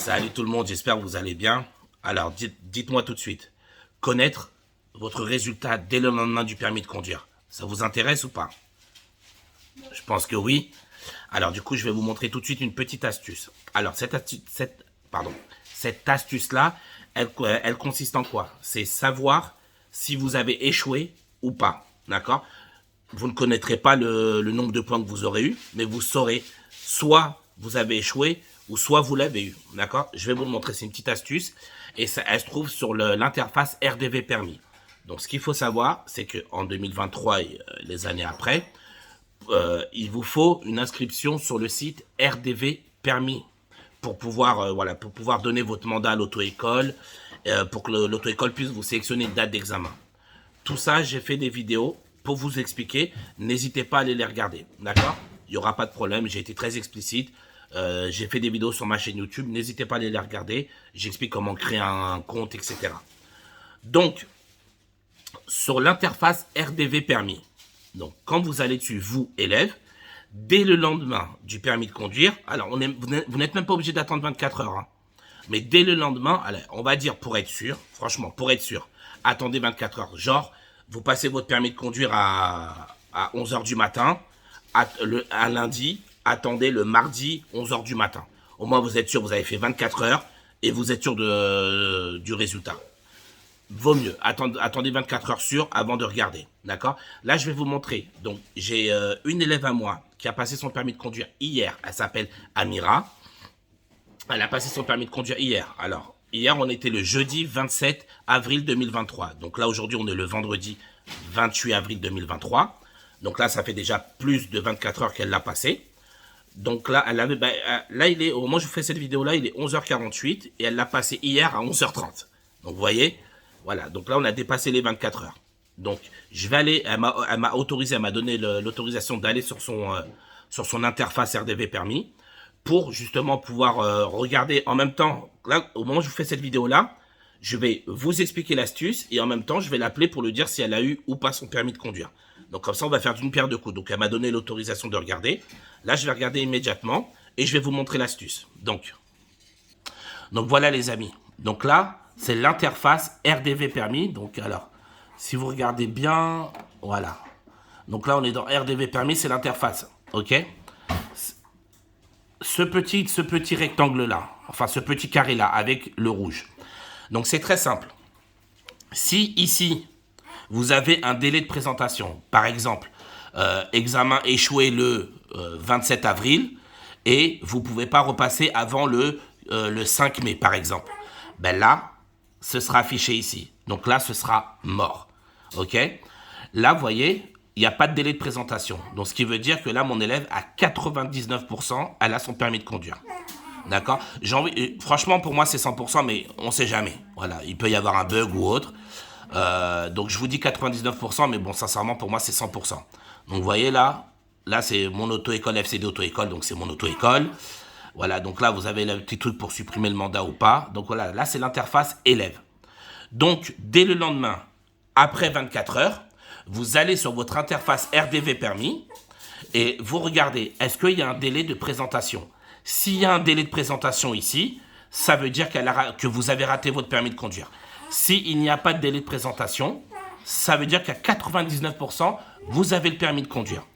Salut tout le monde, j'espère que vous allez bien. Alors, dites-moi tout de suite, connaître votre résultat dès le lendemain du permis de conduire, ça vous intéresse ou pas? Je pense que oui. Alors, du coup, je vais vous montrer tout de suite une petite astuce. Alors, cette astuce-là, elle consiste en quoi? C'est savoir si vous avez échoué ou pas, d'accord? Vous ne connaîtrez pas le nombre de points que vous aurez eu, mais vous saurez soit vous avez échoué ou soit vous l'avez eu, d'accord? Je vais vous le montrer, c'est une petite astuce et ça, elle se trouve sur l'interface RDV permis. Donc, ce qu'il faut savoir, c'est qu'en 2023 et les années après, il vous faut une inscription sur le site RDV permis pour pouvoir, pour pouvoir donner votre mandat à l'auto-école, pour que l'auto-école puisse vous sélectionner une date d'examen. Tout ça, j'ai fait des vidéos pour vous expliquer. N'hésitez pas à aller les regarder, d'accord? Il n'y aura pas de problème, j'ai été très explicite. J'ai fait des vidéos sur ma chaîne YouTube, n'hésitez pas à aller les regarder. J'explique comment créer un compte, etc. Donc, sur l'interface RDV permis, donc quand vous allez dessus, vous, élève, dès le lendemain du permis de conduire, alors vous n'êtes même pas obligé d'attendre 24 heures, hein, mais dès le lendemain, allez, on va dire pour être sûr, franchement, pour être sûr, attendez 24 heures. Genre, vous passez votre permis de conduire à 11 heures du matin, à lundi, attendez le mardi 11 heures du matin. Au moins, vous êtes sûr, vous avez fait 24 heures et vous êtes sûr du résultat. Vaut mieux, attendez 24 heures sûres avant de regarder, d'accord? Là, je vais vous montrer. Donc, j'ai une élève à moi qui a passé son permis de conduire hier. Elle s'appelle Amira. Elle a passé son permis de conduire hier. Alors, hier, on était le jeudi 27 avril 2023. Donc là, aujourd'hui, on est le vendredi 28 avril 2023. Donc là, ça fait déjà plus de 24 heures qu'elle l'a passé. Donc là, là, au moment où je vous fais cette vidéo-là, il est 11h48 et elle l'a passé hier à 11h30. Donc, vous voyez, voilà. Donc là, on a dépassé les 24 heures. Donc, je vais aller, elle m'a autorisé, elle m'a donné l'autorisation d'aller sur son interface RDV permis pour justement pouvoir regarder en même temps. Là, au moment où je vous fais cette vidéo-là, je vais vous expliquer l'astuce et en même temps, je vais l'appeler pour lui dire si elle a eu ou pas son permis de conduire. Donc comme ça, on va faire d'une pierre deux coups. Donc elle m'a donné l'autorisation de regarder. Là, je vais regarder immédiatement et je vais vous montrer l'astuce. Donc voilà les amis. Donc là, c'est l'interface RDV permis. Donc alors, si vous regardez bien, voilà. Donc là, on est dans RDV permis, c'est l'interface. OK? Ce petit rectangle-là, enfin ce petit carré-là avec le rouge. Donc c'est très simple. Si ici, vous avez un délai de présentation, par exemple, examen échoué le 27 avril, et vous ne pouvez pas repasser avant le 5 mai, par exemple, ben là, ce sera affiché ici. Donc là, ce sera mort. OK? Là, vous voyez, il n'y a pas de délai de présentation. Donc, ce qui veut dire que là, mon élève, à 99%, elle a son permis de conduire. D'accord? Franchement, pour moi, c'est 100%, mais on ne sait jamais. Voilà, il peut y avoir un bug ou autre. Donc, je vous dis 99%, mais bon, sincèrement, pour moi, c'est 100%. Donc, vous voyez là, c'est mon auto-école FCD auto-école, donc c'est mon auto-école. Voilà, donc là, vous avez le petit truc pour supprimer le mandat ou pas. Donc, voilà, là, c'est l'interface élève. Donc, dès le lendemain, après 24 heures, vous allez sur votre interface RDV permis et vous regardez, est-ce qu'il y a un délai de présentation? S'il y a un délai de présentation ici, ça veut dire que vous avez raté votre permis de conduire. S'il n'y a pas de délai de présentation, ça veut dire qu'à 99%, vous avez le permis de conduire.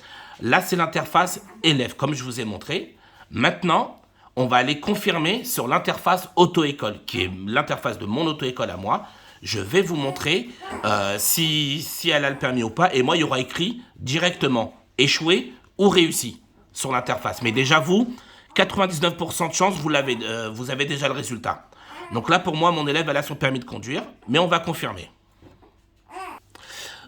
Là, c'est l'interface élève, comme je vous ai montré. Maintenant, on va aller confirmer sur l'interface auto-école, qui est l'interface de mon auto-école à moi. Je vais vous montrer si elle a le permis ou pas. Et moi, il y aura écrit directement échoué ou réussi sur l'interface. Mais déjà, vous, 99% de chance, vous avez déjà le résultat. Donc là, pour moi, mon élève, elle a son permis de conduire. Mais on va confirmer.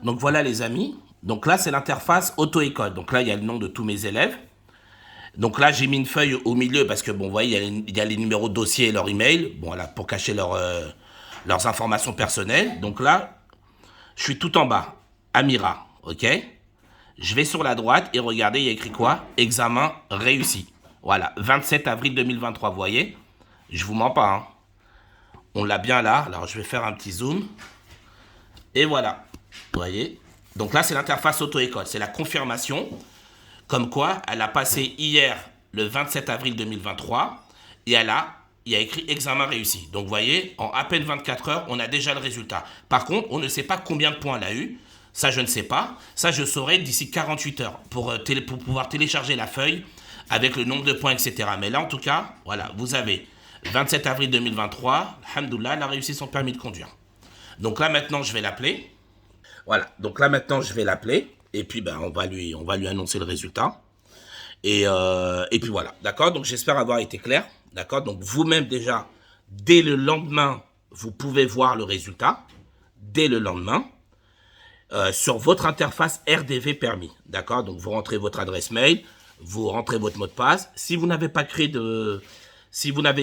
Donc voilà, les amis. Donc là, c'est l'interface auto-école. Donc là, il y a le nom de tous mes élèves. Donc là, j'ai mis une feuille au milieu parce que, bon, vous voyez, il y a les numéros de dossier et leur email. Bon, voilà, pour cacher leurs informations personnelles. Donc là, je suis tout en bas. Amira, OK? Je vais sur la droite et regardez, il y a écrit quoi? Examen réussi. Voilà, 27 avril 2023, vous voyez? Je vous mens pas, hein. On l'a bien là. Alors, je vais faire un petit zoom. Et voilà, vous voyez? Donc là, c'est l'interface auto-école. C'est la confirmation. Comme quoi, elle a passé hier, le 27 avril 2023, et elle a il y a écrit examen réussi. Donc, vous voyez, en à peine 24 heures, on a déjà le résultat. Par contre, on ne sait pas combien de points elle a eu. Ça, je ne sais pas. Ça, je saurai d'ici 48 heures pour pouvoir télécharger la feuille avec le nombre de points, etc. Mais là, en tout cas, voilà, vous avez 27 avril 2023. Alhamdoulilah, elle a réussi son permis de conduire. Donc là, maintenant, je vais l'appeler. Voilà, donc là, maintenant, je vais l'appeler. Et puis, ben, on va lui annoncer le résultat. Et puis voilà, d'accord. Donc j'espère avoir été clair, d'accord. Donc vous-même déjà, dès le lendemain, vous pouvez voir le résultat, dès le lendemain, sur votre interface RDV permis, d'accord. Donc vous rentrez votre adresse mail, vous rentrez votre mot de passe. Si vous n'avez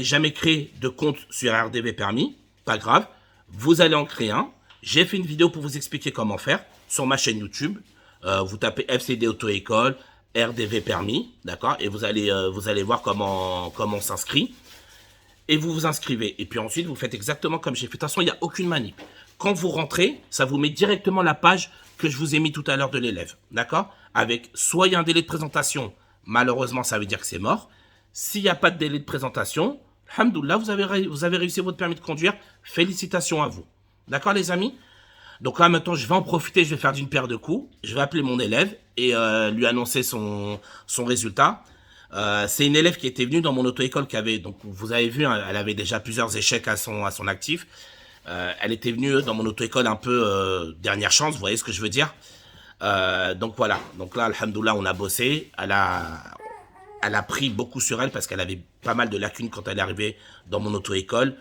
jamais créé de compte sur RDV permis, pas grave, vous allez en créer un. J'ai fait une vidéo pour vous expliquer comment faire sur ma chaîne YouTube. Vous tapez FCD Auto-École, RDV permis, d'accord, et vous allez voir comment on s'inscrit, et vous vous inscrivez, et puis ensuite vous faites exactement comme j'ai fait. De toute façon, il n'y a aucune manip. Quand vous rentrez, ça vous met directement la page que je vous ai mis tout à l'heure de l'élève, d'accord, avec soit il y a un délai de présentation, malheureusement ça veut dire que c'est mort. S'il n'y a pas de délai de présentation, alhamdoulilah, vous avez réussi votre permis de conduire, félicitations à vous, d'accord les amis. Donc là, maintenant, je vais en profiter, je vais faire d'une paire de coups. Je vais appeler mon élève et lui annoncer son résultat. C'est une élève qui était venue dans mon auto-école qui avait, donc vous avez vu, hein, elle avait déjà plusieurs échecs à son actif. Elle était venue dans mon auto-école un peu dernière chance, vous voyez ce que je veux dire. Donc voilà, donc là, alhamdoulilah, on a bossé. Elle a pris beaucoup sur elle parce qu'elle avait pas mal de lacunes quand elle est arrivée dans mon auto-école.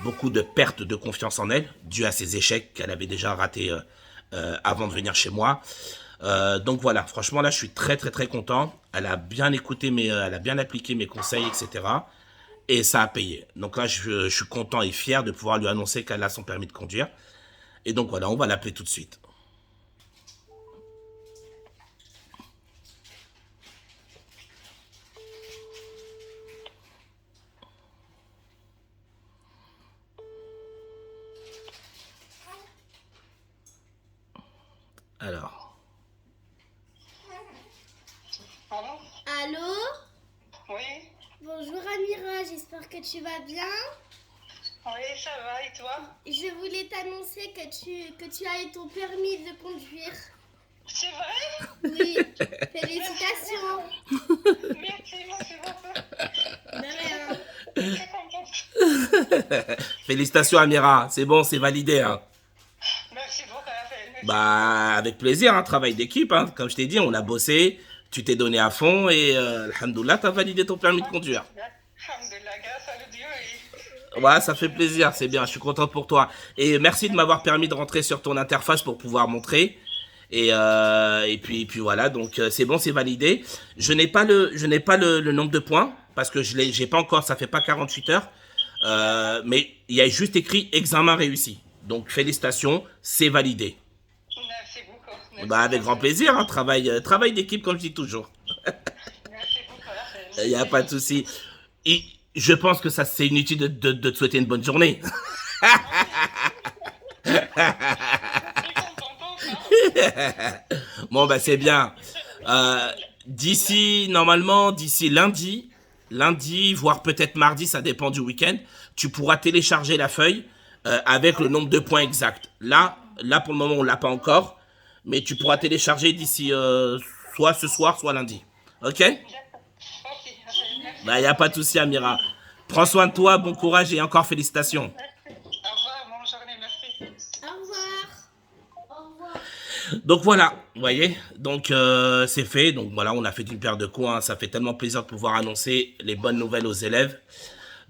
Beaucoup de pertes de confiance en elle, dues à ses échecs qu'elle avait déjà ratés avant de venir chez moi. Donc voilà, franchement là je suis très très très content. Elle a bien écouté, elle a bien appliqué mes conseils, etc. Et ça a payé. Donc là je suis content et fier de pouvoir lui annoncer qu'elle a son permis de conduire. Et donc voilà, on va l'appeler tout de suite. Alors. Allô? Oui, Bonjour Amira, j'espère que tu vas bien. oui, ça va, et toi? Je voulais t'annoncer que tu as eu ton permis de conduire. C'est vrai? Oui, félicitations. Merci beaucoup. De rien. Je suis très contente. Félicitations Amira, c'est bon, c'est validé. Hein. Merci beaucoup, Raphaël. Merci. Bah avec plaisir, hein, travail d'équipe. Hein. Comme je t'ai dit, on a bossé, tu t'es donné à fond et alhamdoulilah, t'as validé ton permis de conduire. Alhamdulillah, grâce à le Dieu. Ouais, ça fait plaisir, c'est bien, je suis content pour toi. Et merci de m'avoir permis de rentrer sur ton interface pour pouvoir montrer. Et puis voilà, donc c'est bon, c'est validé. Je n'ai pas le nombre de points parce que j'ai pas encore, ça fait pas 48 heures. Mais il y a juste écrit examen réussi. Donc félicitations, c'est validé. Merci beaucoup. Merci. Bah avec grand plaisir, hein, travail d'équipe comme je dis toujours. Merci beaucoup, Raphaël. Il n'y a pas de souci. Et je pense que ça c'est inutile de te souhaiter une bonne journée. Je suis contente, hein. Bon bah c'est bien. D'ici lundi, voire peut-être mardi, ça dépend du week-end, tu pourras télécharger la feuille avec le nombre de points exact. Là pour le moment on l'a pas encore, mais tu pourras télécharger d'ici soit ce soir, soit lundi. Ok? Ok, Raphaël, merci. Bah y a pas de souci Amira. Prends soin de toi, bon courage et encore félicitations. Au revoir, bonne journée, merci. Au revoir. Au revoir. Donc voilà, vous voyez, donc c'est fait, donc voilà, on a fait une paire de coups, hein. Ça fait tellement plaisir de pouvoir annoncer les bonnes nouvelles aux élèves.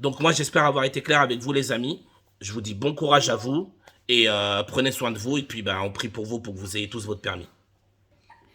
Donc moi j'espère avoir été clair avec vous les amis, je vous dis bon courage à vous et prenez soin de vous et puis on prie pour vous pour que vous ayez tous votre permis.